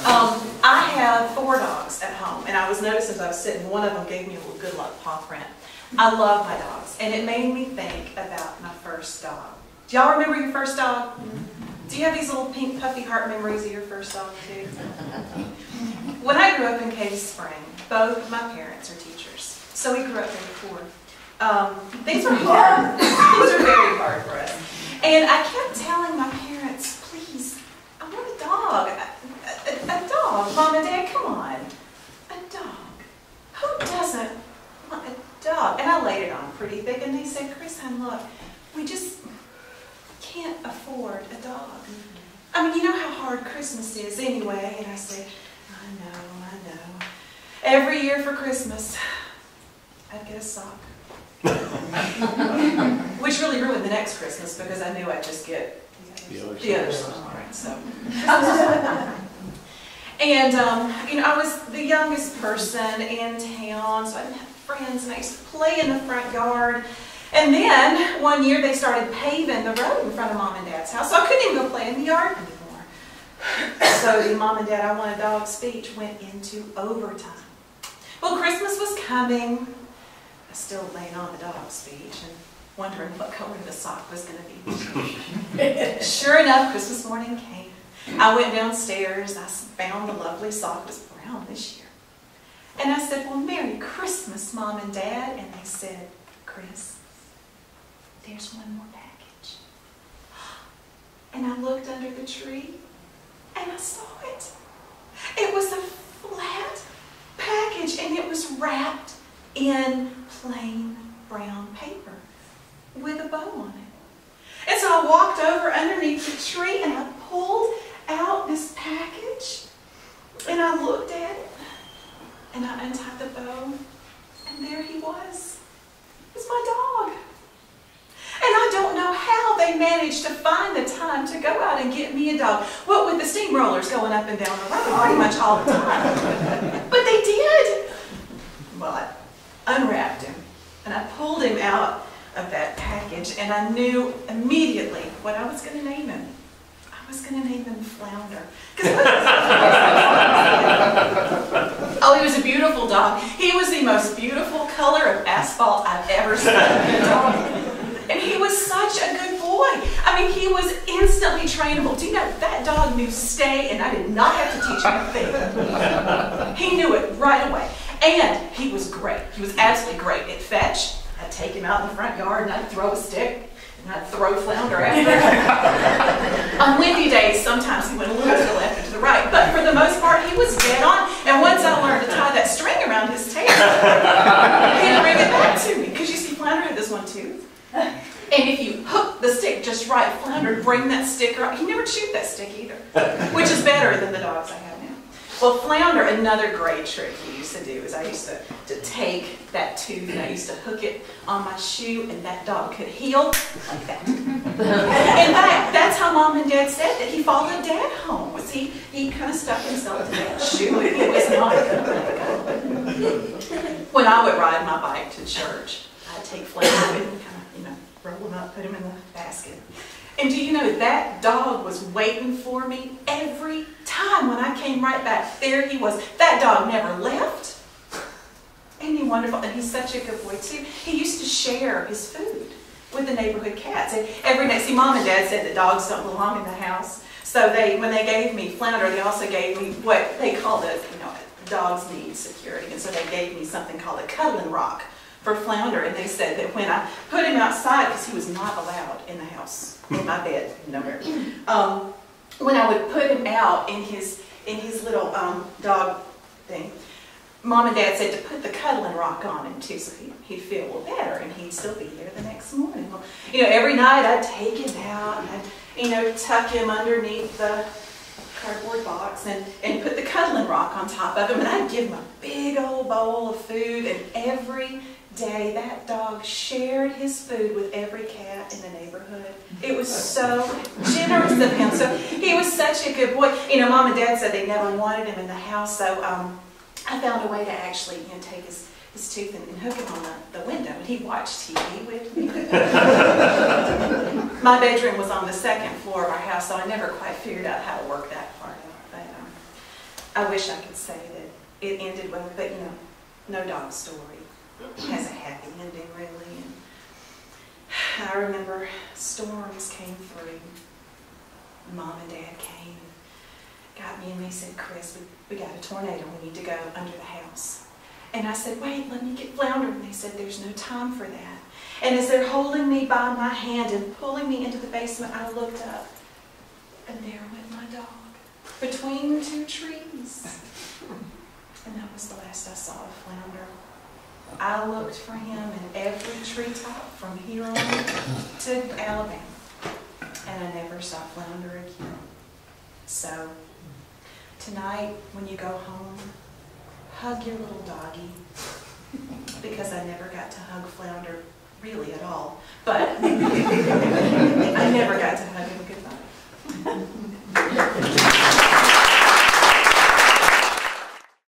I have 4 dogs at home, and I was noticing as I was sitting, one of them gave me a little good luck paw print. I love my dogs, and it made me think about my first dog. Do y'all remember your first dog? Do you have these little pink puffy heart memories of your first dog too? When I grew up in Cave Spring, both of my parents are teachers, so we grew up very poor. Things were hard. Things were very hard for us. And I kept telling my parents, please, I want a dog. A dog. Mom and Dad, come on. A dog. Who doesn't want a dog? And I laid it on pretty thick, and they said, Kristen, look, we just can't afford a dog. I mean, you know how hard Christmas is anyway. And I said, I know. Every year for Christmas, I'd get a sock. Which really ruined the next Christmas because I knew I'd just get the other sock. Right, so. And, you know, I was the youngest person in town, so I didn't have friends, and I used to play in the front yard. And then, one year, they started paving the road in front of Mom and Dad's house, so I couldn't even go play in the yard anymore. So the Mom and Dad, I want a dog speech went into overtime. Well, Christmas was coming. I was still laying on the dog speech and wondering what color the sock was going to be. Sure enough, Christmas morning came. I went downstairs. I found the lovely sock. It was brown this year. And I said, well, Merry Christmas, Mom and Dad. And they said, Chris, there's one more package. And I looked under the tree, and I saw it. It was a flat package, and it was wrapped in plain brown paper with a bow on it. And so I walked over underneath the tree, and I pulled out this package, and I looked at it, and I untied the bow, and there he was. It was my dog. And I don't know how they managed to find the time to go out and get me a dog. What with the steamrollers going up and down the road pretty much all the time. But they did. Well, I unwrapped him, and I pulled him out of that package, and I knew immediately what I was going to name him. I was going to name him Flounder. Oh, he was a beautiful dog. He was the most beautiful color of asphalt I've ever seen in a dog. And he was such a good boy. I mean, he was instantly trainable. Do you know, that dog knew stay, and I did not have to teach him a thing. He knew it right away. And he was great. He was absolutely great at fetch. I'd take him out in the front yard, and I'd throw a stick, and I'd throw Flounder after him. On windy days, sometimes he went a little to the left or to the right. But for the most part, he was dead on. And once I learned to tie that string around his tail, he'd bring it back to me. Because you see, Flounder had this one too. And if you hook the stick just right, Flounder would bring that stick around. He never chewed that stick either, which is better than the dogs I have now. Well, Flounder, another great trick he used to do is I used to take that tooth and I used to hook it on my shoe, and that dog could heel like that. In fact, that's how Mom and Dad said that he followed Dad home. Was he kind of stuck himself to that shoe, and he was not going to let go. When I would ride my bike to church, I'd take Flounder and kind of, roll him up, put him in the basket. And do you know, that dog was waiting for me every time when I came right back. There he was. That dog never left. Ain't he wonderful? And he's such a good boy, too. He used to share his food with the neighborhood cats. And every night, see, Mom and Dad said that dogs don't belong in the house. So when they gave me Flounder, they also gave me what they called dogs need security. And so they gave me something called a cuddling rock for Flounder, and they said that when I put him outside, because he was not allowed in the house, in my bed, nowhere, when I would put him out in his little dog thing, Mom and Dad said to put the cuddling rock on him too, so he'd feel a little better, and he'd still be there the next morning. Well, every night I'd take him out, and I'd, tuck him underneath the cardboard box and put the cuddling rock on top of him, and I'd give him a big old bowl of food, and every day that dog shared his food with every cat in the neighborhood. It was so generous of him. So he was such a good boy. Mom and Dad said they never wanted him in the house, so I found a way to actually take his tooth and hook him on the window, and he'd watch TV with me. My bedroom was on the second floor of our house, so I never quite figured out how to work that part out. I wish I could say that it ended well, but you know, no dog story has a happy ending, really. And I remember storms came through. Mom and Dad came, got me, and they said, Chris, we got a tornado. We need to go under the house. And I said, wait, let me get Flounder. And they said, there's no time for that. And as they're holding me by my hand and pulling me into the basement, I looked up, and there went my dog between two trees. And that was the last I saw of Flounder. I looked for him in every treetop from here on to Alabama, and I never saw Flounder again. So tonight, when you go home, hug your little doggy, because I never got to hug Flounder really at all, but I never got to hug him goodbye.